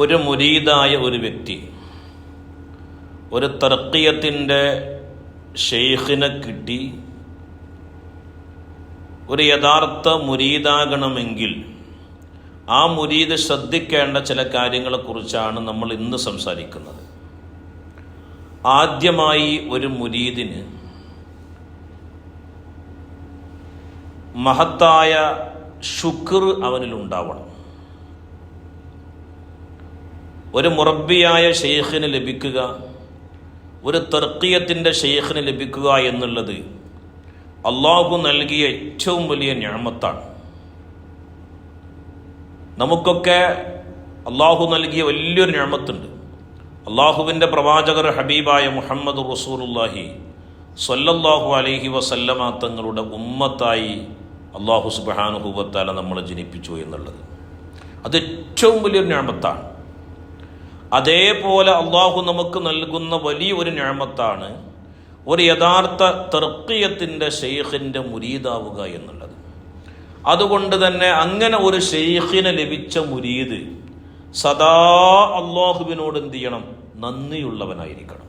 ഒരു മുരീദായ ഒരു വ്യക്തി ഒരു തർക്കിയത്തിൻ്റെ ഷെയ്ഖിനെ കിട്ടി ഒരു യഥാർത്ഥ മുരീദാകണമെങ്കിൽ ആ മുരീദ് ശ്രദ്ധിക്കേണ്ട ചില കാര്യങ്ങളെക്കുറിച്ചാണ് നമ്മൾ ഇന്ന് സംസാരിക്കുന്നത്. ആദ്യമായി ഒരു മുരീദിന് മഹത്തായ ശുക്ർ അവനിലുണ്ടാവണം. ഒരു മുറബ്ബിയായ ഷെയ്ഖിന് ലഭിക്കുക, ഒരു തർക്കിയത്തിൻ്റെ ഷെയ്ഖിന് ലഭിക്കുക എന്നുള്ളത് അള്ളാഹു നൽകിയ ഏറ്റവും വലിയ നിഅമത്താണ്. നമുക്കൊക്കെ അള്ളാഹു നൽകിയ വലിയൊരു നിഅമത്തുണ്ട്. അള്ളാഹുവിൻ്റെ പ്രവാചകർ ഹബീബായ മുഹമ്മദ് റസൂലുള്ളാഹി സ്വല്ലല്ലാഹു അലൈഹി വസല്ലമ തങ്ങളുടെ ഉമ്മത്തായി അള്ളാഹു സുബ്ഹാനഹു വ തആല നമ്മളെ ജനിപ്പിച്ചു എന്നുള്ളത് അത് ഏറ്റവും വലിയൊരു നിഅമത്താണ്. അതേപോലെ അള്ളാഹു നമുക്ക് നൽകുന്ന വലിയൊരു നിഅമത്താണ് ഒരു യഥാർത്ഥ തർക്കിയത്തിൻ്റെ ഷെയ്ഖിൻ്റെ മുരീദാവുക എന്നുള്ളത്. അതുകൊണ്ട് തന്നെ അങ്ങനെ ഒരു ഷെയ്ഖിനെ ലഭിച്ച മുരീദ് സദാ അള്ളാഹുവിനോട് എന്ത് ചെയ്യണം? നന്ദിയുള്ളവനായിരിക്കണം.